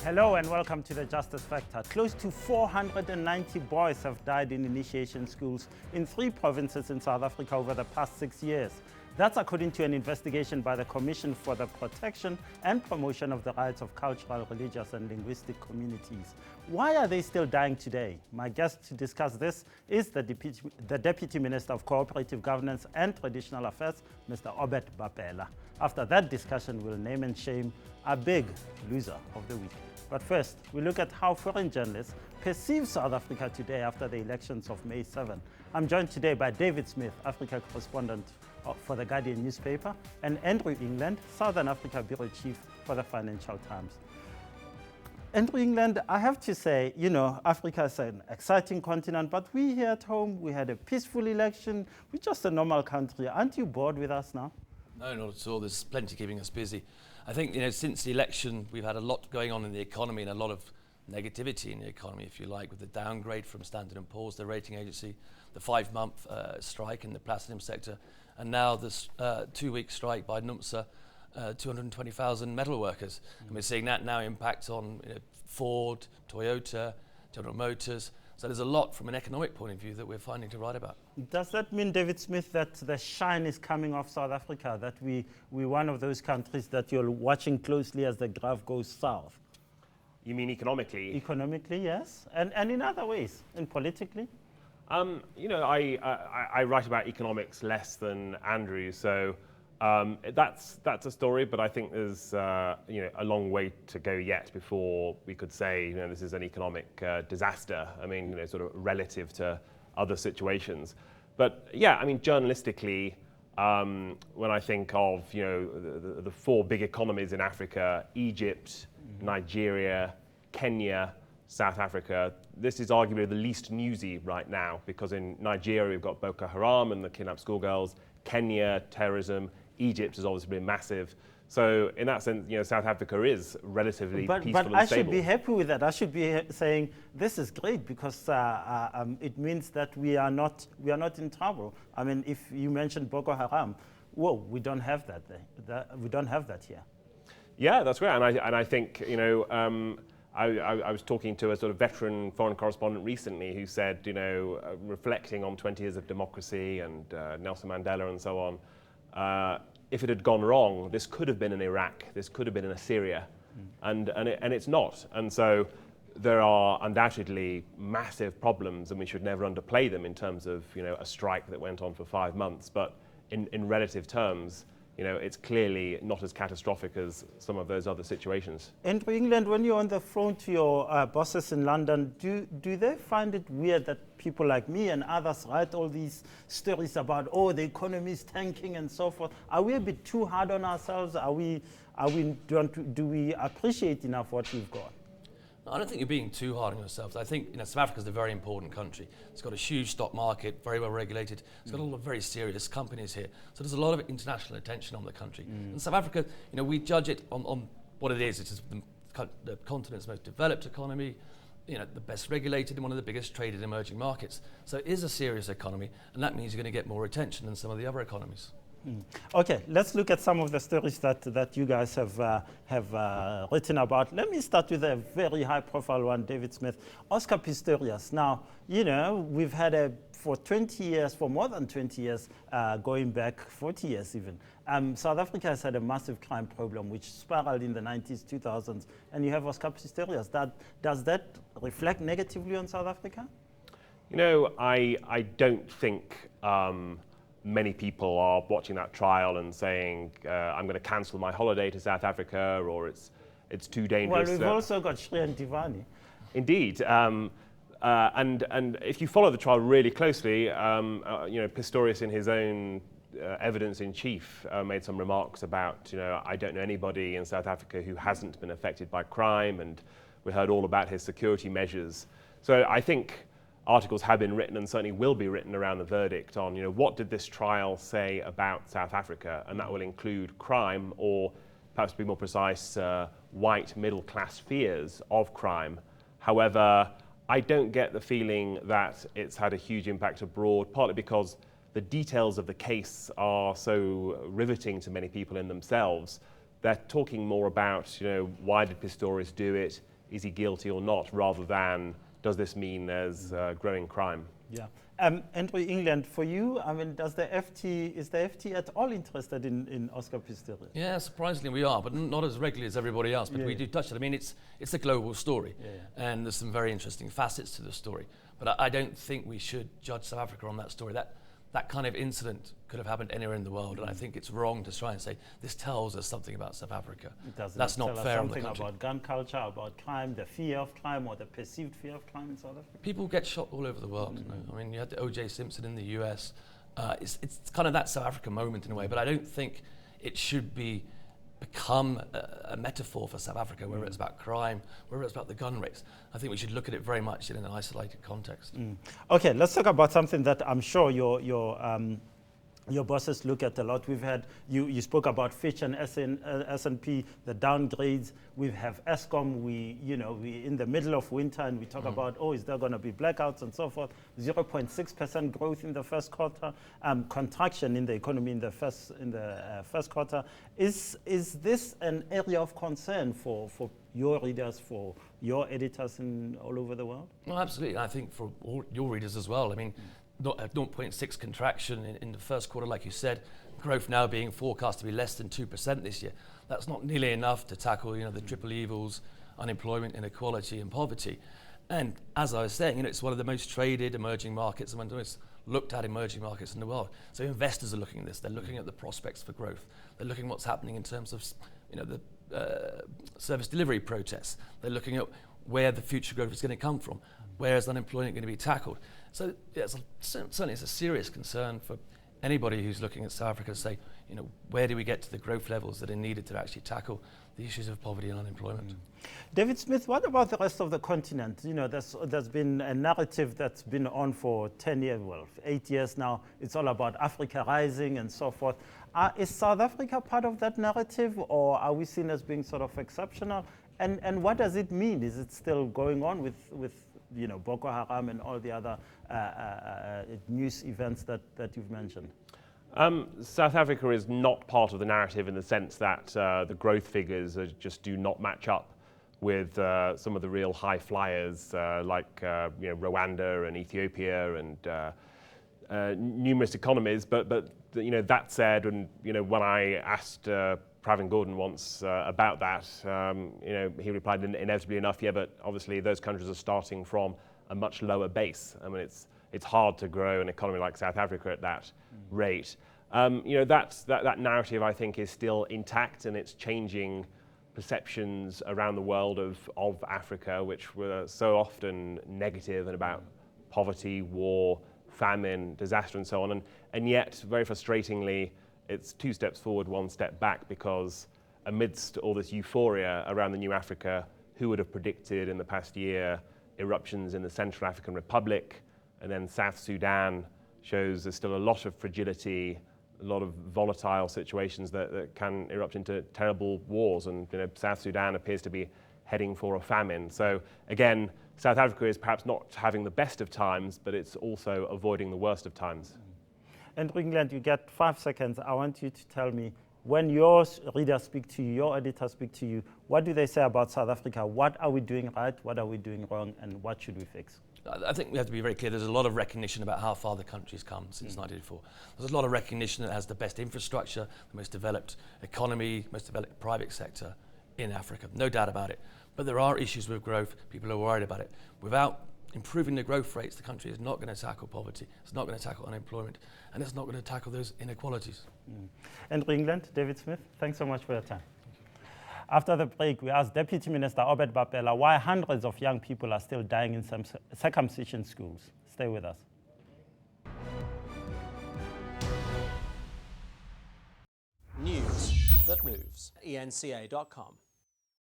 Hello and welcome to the Justice Factor. Close to 490 boys have died in initiation schools in 3 provinces in South Africa over the past 6 years. That's according to an investigation by the Commission for the Protection and Promotion of the Rights of Cultural, Religious and Linguistic Communities. Why are they still dying today? My guest to discuss this is the Deputy Minister of Cooperative Governance and Traditional Affairs, Mr. Obed Bapela. After that discussion, we'll name and shame a big loser of the week. But first, we look at how foreign journalists perceive South Africa today after the elections of May 7. I'm joined today by David Smith, Africa Correspondent for the Guardian newspaper, and Andrew England, Southern Africa Bureau Chief for the Financial Times. Andrew England, I have to say, you know, Africa is an exciting continent, but we here at home, we had a peaceful election. We're just a normal country. Aren't you bored with us now? No, not at all. There's plenty keeping us busy. I think, since the election, we've had a lot going on in the economy and a lot of negativity in the economy, if you like, with the downgrade from Standard & Poor's, the rating agency, the 5-month strike in the platinum sector, and now this 2-week strike by NUMSA, 220,000 metal workers. And we're seeing that now impact on Ford, Toyota, General Motors. So there's a lot from an economic point of view that we're finding to write about. Does that mean, David Smith, that the shine is coming off South Africa, that we're one of those countries that you're watching closely as the graph goes south? You mean economically? Economically, yes. And in other ways, and politically? I write about economics less than Andrew, so that's a story, but I think there's a long way to go yet before we could say this is an economic disaster. I mean, sort of relative to other situations. But yeah, I mean, journalistically, when I think of the 4 big economies in Africa: Egypt, Nigeria, Kenya, South Africa, this is arguably the least newsy right now, because in Nigeria we've got Boko Haram and the kidnapped schoolgirls, Kenya, terrorism, Egypt has obviously been massive. So in that sense, South Africa is relatively peaceful and stable. But I should be happy with that. I should be saying this is great, because it means that we are not in trouble. I mean, if you mentioned Boko Haram, whoa, we don't have that there. We don't have that here. Yeah, that's great. And I think I was talking to a sort of veteran foreign correspondent recently who said, reflecting on 20 years of democracy and Nelson Mandela and so on, if it had gone wrong, this could have been in Iraq, this could have been in Syria, and it's not. And so there are undoubtedly massive problems, and we should never underplay them in terms of a strike that went on for 5 months. But in relative terms, it's clearly not as catastrophic as some of those other situations. And England, when you're on the phone to your bosses in London, do they find it weird that people like me and others write all these stories about, the economy is tanking and so forth? Are we a bit too hard on ourselves? Do we appreciate enough what we've got? I don't think you're being too hard on yourselves. I think South Africa's a very important country. It's got a huge stock market, very well regulated. It's got a lot of very serious companies here. So there's a lot of international attention on the country. And South Africa, we judge it on what it is. It's the continent's most developed economy, the best regulated and one of the biggest traded emerging markets. So it is a serious economy, and that means you're going to get more attention than some of the other economies. Okay, let's look at some of the stories that you guys have written about. Let me start with a very high-profile one, David Smith. Oscar Pistorius. Now, we've had for 20 years, for more than 20 years, going back 40 years even, South Africa has had a massive crime problem which spiraled in the 90s, 2000s, and you have Oscar Pistorius. Does that reflect negatively on South Africa? I don't think many people are watching that trial and saying, I'm going to cancel my holiday to South Africa, or it's too dangerous. Well, we've also got Shri and Divani. Indeed. And if you follow the trial really closely, Pistorius in his own evidence in chief made some remarks about, I don't know anybody in South Africa who hasn't been affected by crime, and we heard all about his security measures. So I think articles have been written and certainly will be written around the verdict on, what did this trial say about South Africa? And that will include crime, or perhaps to be more precise, white middle-class fears of crime. However, I don't get the feeling that it's had a huge impact abroad, partly because the details of the case are so riveting to many people in themselves. They're talking more about, why did Pistorius do it? is he guilty or not, rather than does this mean there's growing crime? Yeah. Andrew, England, for you, I mean, is the FT at all interested in Oscar Pistorius? Yeah, surprisingly we are, but not as regularly as everybody else. But we do touch it. I mean, it's a global story, and there's some very interesting facets to the story. But I don't think we should judge South Africa on that story. That kind of incident could have happened anywhere in the world, and I think it's wrong to try and say this tells us something about South Africa. It doesn't. That's not fair on the country. Something about gun culture, about crime, the fear of crime, or the perceived fear of crime in South Africa? People get shot all over the world. You know? I mean, you had the O.J. Simpson in the US. It's kind of that South Africa moment in a way, but I don't think it should become a metaphor for South Africa, whether it's about crime, whether it's about the gun rates. I think we should look at it very much in an isolated context. Okay, let's talk about something that I'm sure your bosses look at a lot. We've had, you spoke about Fitch and S&P, the downgrades. We have Eskom, we in the middle of winter, and we talk about, is there going to be blackouts and so forth. 0.6% growth in the first quarter, contraction in the economy in the first quarter. Is this an area of concern for your readers, for your editors all over the world? Well, absolutely. I think for all your readers as well. I mean, 0.6 contraction in the first quarter, like you said, growth now being forecast to be less than 2% this year. That's not nearly enough to tackle, the triple evils, unemployment, inequality, and poverty. And as I was saying, it's one of the most traded emerging markets and one of the most looked at emerging markets in the world. So investors are looking at this. They're looking at the prospects for growth. They're looking at what's happening in terms of, the service delivery protests. They're looking at where the future growth is going to come from. Where is unemployment going to be tackled? So certainly it's a serious concern for anybody who's looking at South Africa to say, where do we get to the growth levels that are needed to actually tackle the issues of poverty and unemployment? David Smith, what about the rest of the continent? There's been a narrative that's been on for 10 years, 8 years now. It's all about Africa rising and so forth. Is South Africa part of that narrative, or are we seen as being sort of exceptional? And what does it mean? Is it still going on with Boko Haram and all the other news events that you've mentioned? South Africa is not part of the narrative in the sense that the growth figures just do not match up with some of the real high flyers like Rwanda and Ethiopia and numerous economies. But that said, and when I asked Pravin Gordhan once about that, he replied inevitably enough, but obviously those countries are starting from a much lower base. I mean, it's hard to grow an economy like South Africa at that rate. That narrative, I think, is still intact, and it's changing perceptions around the world of Africa, which were so often negative and about poverty, war, famine, disaster, and so on. And yet, very frustratingly, it's 2 steps forward, 1 step back, because amidst all this euphoria around the new Africa, who would have predicted in the past year eruptions in the Central African Republic, and then South Sudan shows there's still a lot of fragility, a lot of volatile situations that can erupt into terrible wars, and South Sudan appears to be heading for a famine. So again, South Africa is perhaps not having the best of times, but it's also avoiding the worst of times. And England, you get 5 seconds. I want you to tell me, when your readers speak to you, your editors speak to you, what do they say about South Africa? What are we doing right? What are we doing wrong? And what should we fix? I think we have to be very clear. There's a lot of recognition about how far the country's come since 1984. There's a lot of recognition that it has the best infrastructure, the most developed economy, most developed private sector in Africa. No doubt about it. But there are issues with growth. People are worried about it. Without improving the growth rates, the country is not going to tackle poverty. It's not going to tackle unemployment. And it's not going to tackle those inequalities. And England, David Smith, thanks so much for your time. After the break, we asked Deputy Minister Obed Bapela why hundreds of young people are still dying in some circumcision schools. Stay with us. News that moves. ENCA.com.